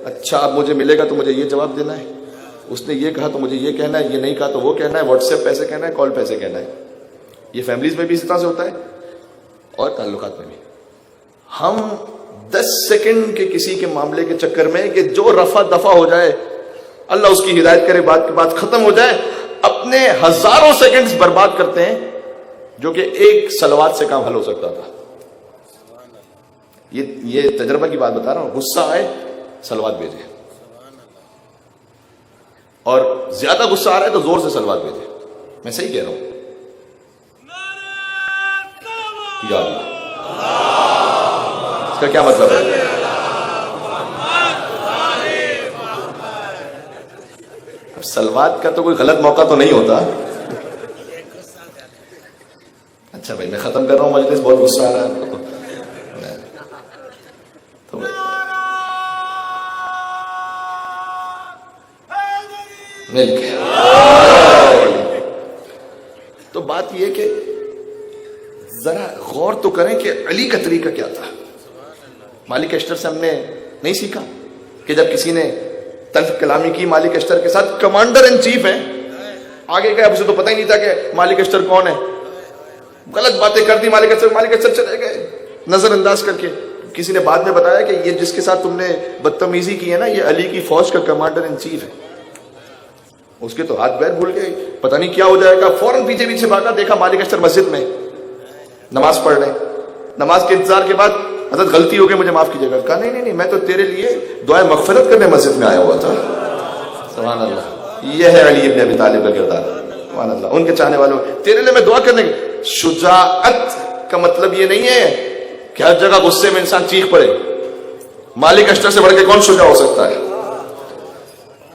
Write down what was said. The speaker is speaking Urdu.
اچھا اب مجھے ملے گا تو مجھے یہ جواب دینا ہے، اس نے یہ کہا تو مجھے یہ کہنا ہے، یہ نہیں کہا تو وہ کہنا ہے، واٹس ایپ پیسے کہنا ہے، کال پیسے کہنا ہے. یہ فیملیز میں بھی اس طرح سے ہوتا ہے اور تعلقات میں بھی. ہم 10 سیکنڈ کے کسی کے معاملے کے چکر میں کہ جو رفع دفع ہو جائے، اللہ اس کی ہدایت کرے، بات کی بات ختم ہو جائے، اپنے ہزاروں سیکنڈز برباد کرتے ہیں جو کہ ایک صلوات سے کام حل ہو سکتا تھا. یہ تجربہ کی بات بتا رہا ہوں. غصہ آئے صلوات بھیجے، اور زیادہ غصہ آ رہا ہے تو زور سے صلوات بھیجے. میں صحیح کہہ رہا ہوں؟ یا اللہ، اس کا کیا مطلب ہے؟ اب صلوات کا تو کوئی غلط موقع تو نہیں ہوتا. اچھا بھائی میں ختم کر رہا ہوں مجلس، بہت غصہ آ رہا ہے تو مل کے. تو بات یہ کہ ذرا غور تو کریں کہ علی کا طریقہ کیا تھا. مالک اشتر سے ہم نے نہیں سیکھا کہ جب کسی نے تلخ کلامی کی مالک اشتر کے ساتھ، کمانڈر ان چیف ہیں، آگے گئے، اب اسے تو پتہ ہی نہیں تھا کہ مالک اشتر کون ہے، غلط باتیں کر دی مالک اشتر چلے گئے نظر انداز کر کے. کسی نے بعد میں بتایا کہ یہ جس کے ساتھ تم نے بدتمیزی کی ہے نا، یہ علی کی فوج کا کمانڈر ان چیف ہے. اس کے تو ہاتھ پیر بھول گئے، پتہ نہیں کیا ہو جائے گا. فوراً پیچھے پیچھے بھاگا، دیکھا مالک اشتر مسجد میں نماز پڑھ رہے. نماز کے انتظار کے بعد، حضرت غلطی ہو گئی مجھے معاف کیجیے گا. کہا نہیں میں تو تیرے لیے دعائے مغفرت کرنے مسجد میں آیا ہوا تھا. سبحان اللہ، یہ ہے علی ابن ابی طالب کا کردار. سبحان اللہ. ان کے چاہنے والوں، تیرے لیے میں دعا کرنے. شجاعت کا مطلب یہ نہیں ہے کہ ہر جگہ غصے میں انسان چیخ پڑے. مالک اشتر سے بڑھ کے کون شجاع ہو سکتا ہے؟